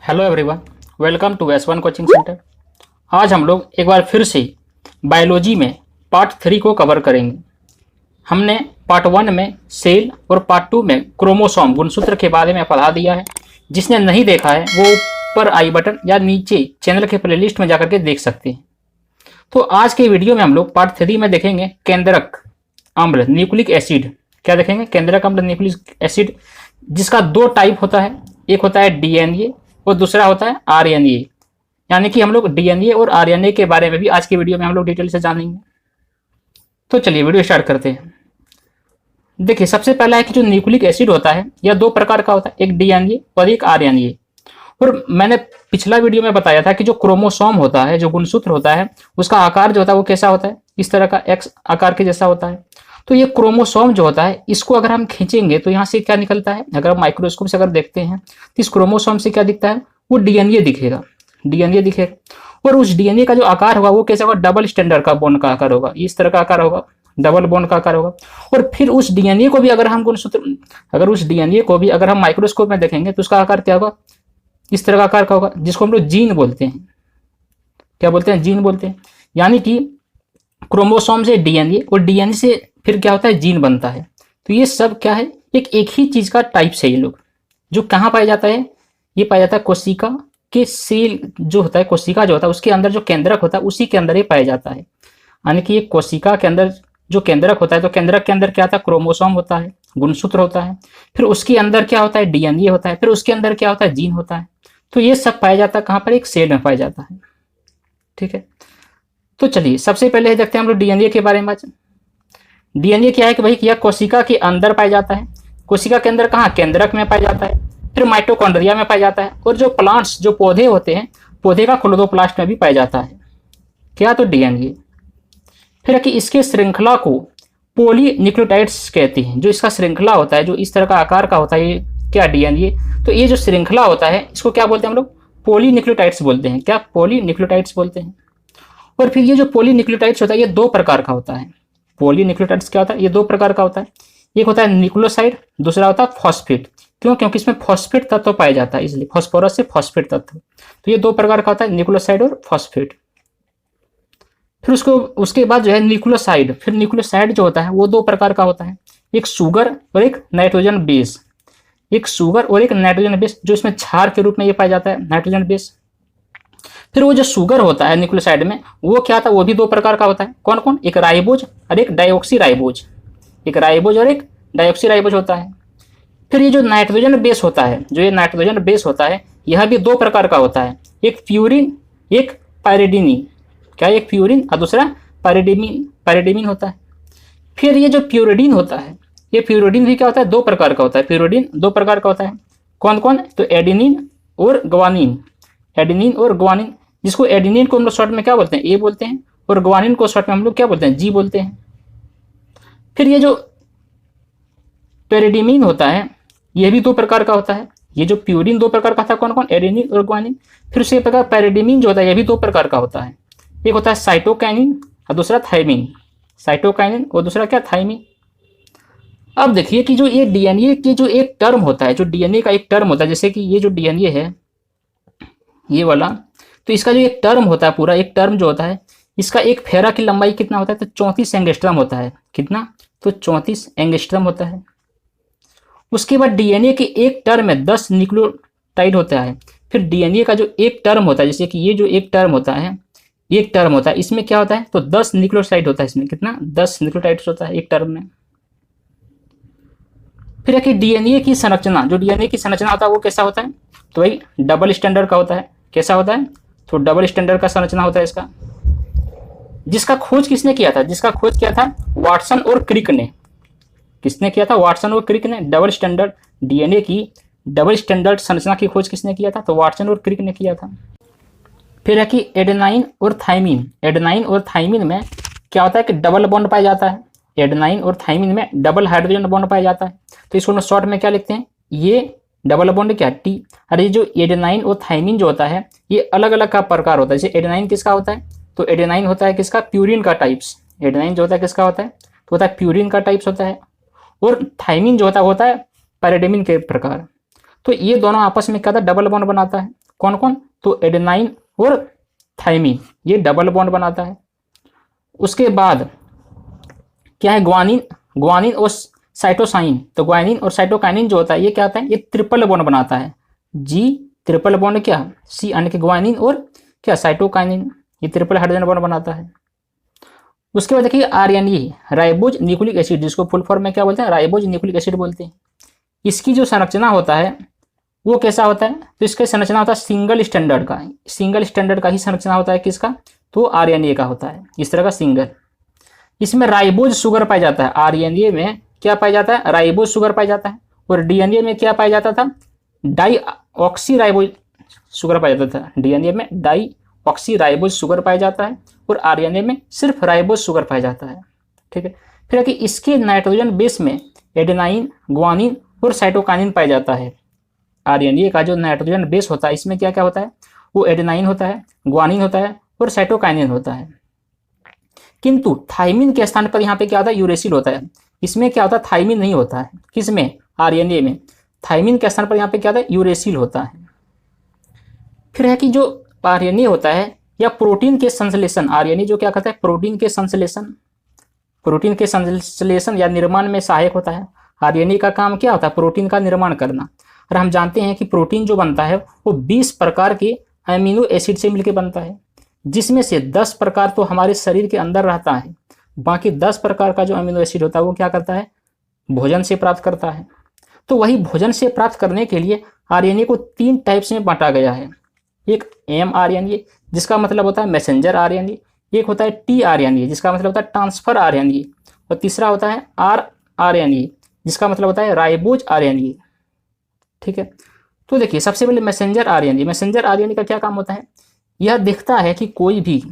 Hello everyone, welcome to S1 coaching centre. आज हम लोग एक बार फिर से बायोलॉजी में पार्ट 3 को कवर करेंगे। हमने पार्ट 1 में सेल और पार्ट 2 में क्रोमोसोम गुणसूत्र के बारे में पढ़ा दिया है। जिसने नहीं देखा है वो ऊपर आई बटन या नीचे चैनल के प्लेलिस्ट में जाकर के देख सकते हैं। तो आज के वीडियो में हम लोग पार्ट 3 में देखेंगे केंद्रक अम्ल न्यूक्लिक एसिड। क्या देखेंगे? केंद्रक अम्ल न्यूक्लिक एसिड, जिसका दो टाइप होता है। एक होता है डीएनए और दूसरा होता है आरएनए। यानी कि हम लोग डीएनए और आरएनए के बारे में भी आज की वीडियो में हम लोग डिटेल से जानेंगे। तो चलिए वीडियो स्टार्ट करते हैं। देखिए, सबसे पहला है कि जो न्यूक्लिक एसिड होता है यह दो प्रकार का होता है, एक डीएनए और एक आरएनए। और मैंने पिछला वीडियो में बताया था कि जो क्रोमोसोम होता है, जो गुणसूत्र होता है, उसका आकार जो होता है वो कैसा होता है? इस तरह का एक्स आकार के जैसा होता है। तो ये क्रोमोसोम जो होता है, इसको अगर हम खींचेंगे तो यहाँ से क्या निकलता है? अगर हम माइक्रोस्कोप से अगर देखते हैं तो इस क्रोमोसोम से क्या दिखता है? वो डीएनए दिखेगा, डीएनए दिखेगा। और उस डीएनए का जो आकार होगा वो कैसा होगा? डबल स्टैंडर्ड का बॉन्ड का आकार होगा, इस तरह का आकार होगा, डबल बॉन्ड का आकार होगा। और फिर उस डीएनए को भी अगर हम गुणसूत्र उस डीएनए को भी अगर हम माइक्रोस्कोप में देखेंगे तो उसका आकार क्या होगा? इस तरह का आकार का होगा, जिसको हम लोग जीन बोलते हैं। क्या बोलते हैं? जीन बोलते हैं। यानी कि क्रोमोसोम से डीएनए और डीएनए से फिर क्या होता है? जीन बनता है। तो ये सब क्या है? एक ही चीज का टाइप्स है ये लोग। जो कहाँ पाया जाता है? ये पाया जाता है कोशिका के सेल जो होता है, कोशिका जो होता है उसके अंदर जो केंद्रक होता है उसी के अंदर ये पाया जाता है। यानी कि ये कोशिका के अंदर जो केंद्रक होता है, तो केंद्रक के अंदर क्या होता है? क्रोमोसोम होता है, गुणसूत्र होता है। फिर उसके अंदर क्या होता है? डीएनए होता है। फिर उसके अंदर क्या होता है? जीन होता है। तो ये सब पाया जाता है कहाँ पर? एक सेल में पाया जाता है। ठीक है, तो चलिए सबसे पहले देखते हैं हम लोग डीएनए के बारे में। डीएनए क्या है कि भाई यह कोशिका के अंदर पाया जाता है। कोशिका के अंदर कहाँ? केंद्रक में पाया जाता है। फिर माइटोकॉन्ड्रिया में पाया जाता है। और जो प्लांट्स, जो पौधे होते हैं, पौधे का क्लोरोप्लास्ट में भी पाया जाता है। क्या? तो डीएनए। फिर कि इसके श्रृंखला को पॉलीन्यूक्लियोटाइड्स कहते हैं। जो इसका श्रृंखला होता है, जो इस तरह का आकार का होता है, ये क्या? डीएनए। तो ये जो श्रृंखला होता है इसको क्या बोलते हैं हम लोग? पॉलीन्यूक्लियोटाइड्स बोलते हैं। क्या? पॉलीन्यूक्लियोटाइड्स बोलते हैं। और फिर ये जो पॉलीन्यूक्लियोटाइड्स होता है ये दो प्रकार का होता है। पॉलीन्यूक्लियोटाइड्स क्या होता है? ये दो प्रकार का होता है। एक होता है न्यूक्लियोसाइड, दूसरा होता है फॉस्फेट। क्यों? क्योंकि इसमें फॉस्फेट तत्व पाया जाता है, इसलिए फॉस्फोरस से फॉस्फेट तत्व। तो ये दो प्रकार का होता है, न्यूक्लियोसाइड और फॉस्फेट। फिर उसके बाद जो है न्यूक्लियोसाइड। फिर न्यूक्लियोसाइड जो होता है वो दो प्रकार का होता है, एक शुगर और एक नाइट्रोजन बेस। एक शुगर और एक नाइट्रोजन बेस, जो इसमें क्षार के रूप में ये पाया जाता है, नाइट्रोजन बेस। फिर वो जो शुगर होता है न्यूक्लियोसाइड में, वो क्या था? वो भी दो प्रकार का होता है। कौन कौन? एक राइबोज और एक डाइऑक्सी राइबोज। एक राइबोज और एक डाइऑक्सी राइबोज होता है। फिर ये जो नाइट्रोजन बेस होता है, जो ये नाइट्रोजन बेस होता है, यह भी दो प्रकार का होता है, एक प्यूरिन, एक पायरिडीन। क्या? एक प्यूरिन और दूसरा पायरिडीन होता है। फिर ये जो प्यूरिडीन होता है, ये प्यूरिडीन भी क्या होता है? दो प्रकार का होता है। प्यूरिडीन दो प्रकार का होता है। कौन कौन? तो एडेनिन और ग्वानिन। एडेनिन और ग्वानिन, जिसको एडेनिन को हम लोग शॉर्ट में क्या बोलते हैं? ए बोलते हैं। और ग्वानिन को शॉर्ट में हम लोग क्या बोलते हैं? जी बोलते हैं। फिर ये जो पेरिडीमिन होता है यह भी दो प्रकार का होता है। ये जो प्यूरिन दो प्रकार का था, कौन कौन? एडेनिन और ग्वानिन। फिर उसी प्रकार पेरिडीमिन जो होता है यह भी दो प्रकार का होता है। एक होता है साइटोकाइनिन और दूसरा थाइमिन। साइटोकाइनिन और दूसरा क्या? थाइमिन। अब देखिए कि जो ये डीएनए की जो एक टर्म होता है, जो डीएनए का एक टर्म होता है, जैसे कि ये जो डीएनए है ये वाला, तो इसका जो एक टर्म होता है, पूरा एक टर्म जो होता है, इसका एक फेरा की लंबाई कितना होता है? तो 34 एंगस्ट्रम होता है। कितना? तो 34 एंगस्ट्रम होता है। उसके बाद डीएनए के एक टर्म में 10 न्यूक्लियोटाइड होता है। फिर डीएनए का जो एक टर्म होता है, जैसे कि ये जो एक टर्म होता है, इसमें क्या होता है? तो 10 न्यूक्लियोटाइड होता है। इसमें कितना? 10 न्यूक्लियोटाइड्स होता है एक टर्म में। फिर है कि डीएनए की संरचना, जो डीएनए की संरचना होता है वो कैसा होता है? तो भाई डबल स्टैंडर्ड का होता है। कैसा होता है? तो डबल स्टैंडर्ड का संरचना होता है इसका। जिसका खोज किसने किया था? जिसका खोज किया था वाटसन और क्रिक ने। किसने किया था? वाटसन और क्रिक ने। डबल स्टैंडर्ड डीएनए की डबल स्टैंडर्ड संरचना की खोज किसने किया था? तो वाटसन और क्रिक ने किया था। फिर है कि एडेनाइन और थाइमिन। एडेनाइन और थाइमिन में क्या होता है कि डबल बॉन्ड पाया जाता है। एडेनाइन और थाइमिन में डबल हाइड्रोजन बॉन्ड पाया जाता है। तो इसको शॉर्ट में क्या लिखते हैं? ये डबल बॉन्ड क्या? टी। अरे जो एडेनाइन और थाइमिन जो होता है ये अलग अलग का प्रकार होता है। जैसे एडेनाइन किसका होता है? तो एडेनाइन होता है किसका? प्यूरिन का टाइप्स। एडेनाइन जो होता है किसका होता है? तो होता है प्यूरिन का टाइप्स होता है। और थाइमिन जो होता है पैराडिमिन के प्रकार। तो ये दोनों आपस में क्या था? डबल बॉन्ड बनाता है। कौन कौन, तो एडेनाइन और थाइमिन, ये डबल बॉन्ड बनाता है। उसके बाद क्या है, ग्वानिन, ग्वानिन और साइटोसाइन, तो ग्वानिन और साइटोकाइनिन जो होता है ये क्या होता है, ये ट्रिपल बॉन्ड बनाता है। जी ट्रिपल बॉन्ड क्या, सी यानी कि ग्वानिन और क्या साइटोकाइनिन, ये ट्रिपल हाइड्रोजन बॉन्ड बनाता है। उसके बाद देखिए आरएनए, राइबोज न्यूक्लिक एसिड, जिसको फुल फॉर्म में क्या बोलते हैं, राइबोज न्यूक्लिक एसिड बोलते हैं। इसकी जो संरचना होता है वो कैसा होता है, तो इसका संरचना होता है सिंगल स्टैंडर्ड का, सिंगल स्टैंडर्ड का ही संरचना होता है किसका, तो आरएनए का होता है इस तरह का सिंगल। इसमें राइबोज शुगर पाया जाता है, आरएनए में क्या पाया जाता है, राइबोज शुगर पाया जाता है। और डीएनए में क्या पाया जाता था, डाई ऑक्सी राइबोज शुगर पाया जाता था। डीएनए में डाई ऑक्सी राइबोज शुगर पाया जाता है और आरएनए में सिर्फ राइबोज शुगर पाया जाता है। ठीक है, फिर कि इसके नाइट्रोजन बेस में एडेनाइन, ग्वानिन और साइटोकाइनिन पाया जाता है। आरएनए का जो नाइट्रोजन बेस होता है इसमें क्या क्या होता है, वो एडेनाइन होता है, ग्वानिन होता है और साइटोकाइनिन होता है। किंतु थाइमिन के स्थान पर यहाँ पे क्या होता है, यूरेसिल होता है। इसमें क्या होता है, थाइमिन नहीं होता है, किसमें, आरएनए में। थाइमिन के स्थान पर यहाँ पे क्या होता है, यूरेसिल होता है। फिर है कि जो आरएनए होता है या प्रोटीन के संश्लेषण, आरएनए जो क्या करता है, प्रोटीन के संश्लेषण, प्रोटीन के संश्लेषण या निर्माण में सहायक होता है। आरएनए का काम क्या होता है, प्रोटीन का निर्माण करना। और हम जानते हैं कि प्रोटीन जो बनता है वो 20 प्रकार के अमीनो एसिड से मिलकर बनता है, जिसमें से 10 प्रकार तो हमारे शरीर के अंदर रहता है, बाकी 10 प्रकार का जो अमीनो एसिड होता है वो क्या करता है, भोजन से प्राप्त करता है। तो वही भोजन से प्राप्त करने के लिए आरएनए को 3 टाइप्स में बांटा गया है। एक mRNA जिसका मतलब होता है मैसेंजर आरएनए, एक होता है tRNA जिसका मतलब होता है ट्रांसफर आरएनए, और तीसरा होता है rRNA जिसका मतलब होता है राइबोज आरएनए। ठीक है, तो देखिए सबसे पहले मैसेंजर आरएनए, मैसेंजर आरएनए का क्या काम होता है, यह दिखता है कि कोई भी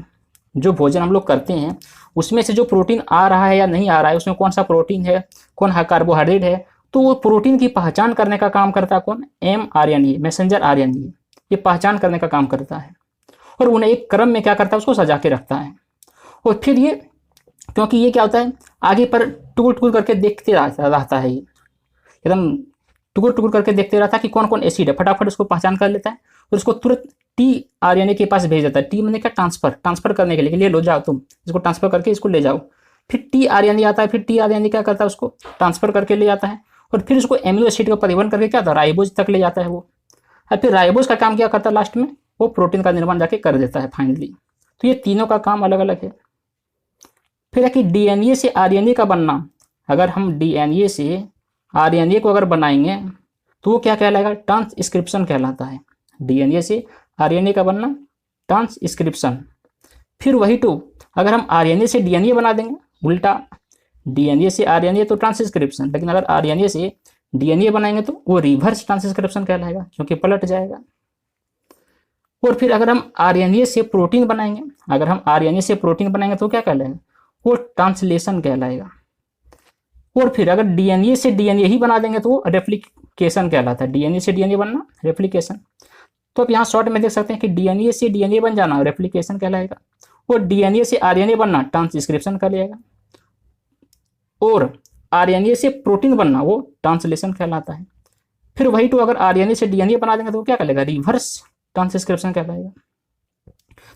जो भोजन हम लोग करते हैं उसमें से जो प्रोटीन आ रहा है या नहीं आ रहा है, उसमें कौन सा प्रोटीन है, कौन सा कार्बोहाइड्रेट है, तो वो प्रोटीन की पहचान करने का काम करता है कौन, mRNA, मैसेंजर आरएनए, ये पहचान करने का काम करता है। और उन्हें एक क्रम में क्या करता है, उसको सजा के रखता है। और फिर ये, क्योंकि ये क्या होता है, आगे पर टुकुर टुकुर करके देखते रहता है, ये एकदम टुकुर टुकुर करके देखते रहता है कि कौन कौन एसिड है, फटाफट उसको पहचान कर लेता है और उसको तुरंत tRNA के पास भेज देता है। टी मैंने क्या, ट्रांसफर, ट्रांसफर करने के लिए लो जाओ तुम इसको, ट्रांसफर करके इसको ले जाओ। फिर tRNA आता है, फिर tRNA क्या करता है, उसको ट्रांसफर करके ले जाता है और फिर उसको एमिनो एसिड का परिवहन करके क्या होता है, राइबोज तक ले जाता है वो। और फिर राइबोज का काम क्या करता है, लास्ट में वो प्रोटीन का निर्माण जाके कर देता है फाइनली। तो ये तीनों का काम अलग अलग है। फिर है कि डीएनए से आरएनए का बनना, अगर हम डीएनए से आरएनए को अगर बनाएंगे तो वो क्या कहलाएगा, ट्रांसक्रिप्शन कहलाता है। डीएनए से आरएनए का बनना ट्रांसक्रिप्शन। फिर वही टू अगर हम आरएनए से डीएनए बना देंगे, उल्टा डीएनए से आरएनए तो ट्रांसक्रिप्शन, लेकिन अगर आरएनए से डीएनए बनाएंगे तो वो रिवर्स ट्रांसक्रिप्शन कहलाएगा, क्योंकि पलट जाएगा। और फिर अगर हम आरएनए से प्रोटीन बनाएंगे, अगर हम आरएनए से प्रोटीन बनाएंगे तो क्या कहलाएगा, वो ट्रांसलेशन कहलाएगा। और फिर अगर डीएनए से डीएनए ही बना देंगे तो वो रेप्लिकेशन कहलाता है। डीएनए से डीएनए बनना रेप्लिकेशन। तो अब यहाँ शॉर्ट में देख सकते हैं कि डीएनए से डीएनए बन जाना रेप्लिकेशन कहलाएगा, और डीएनए से आरएनए बनना ट्रांसक्रिप्शन कहलाएगा, और आरएनए से प्रोटीन बनना वो ट्रांसलेशन कहलाता है। फिर वही तो अगर आरएनए से डीएनए बना देंगे तो क्या कहलाएगा, रिवर्स ट्रांसक्रिप्शन कहलाएगा।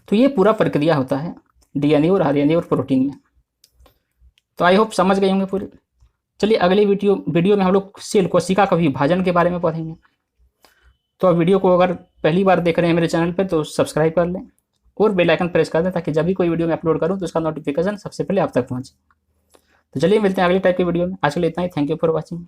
तो ये पूरा प्रक्रिया होता है डीएनए और आरएनए और प्रोटीन में। तो आई होप समझ गए होंगे पूरे। चलिए अगले वीडियो में हम लोग सेल कोशिका का विभाजन के बारे में पढ़ेंगे। तो अब वीडियो को अगर पहली बार देख रहे हैं मेरे चैनल पर तो सब्सक्राइब कर लें और बेल आइकन प्रेस कर दें, ताकि जब भी कोई वीडियो मैं अपलोड करूं तो उसका नोटिफिकेशन सबसे पहले आप तक पहुंचे। तो चलिए मिलते हैं अगले टाइप के वीडियो में। आज के लिए इतना ही। Thank you for watching.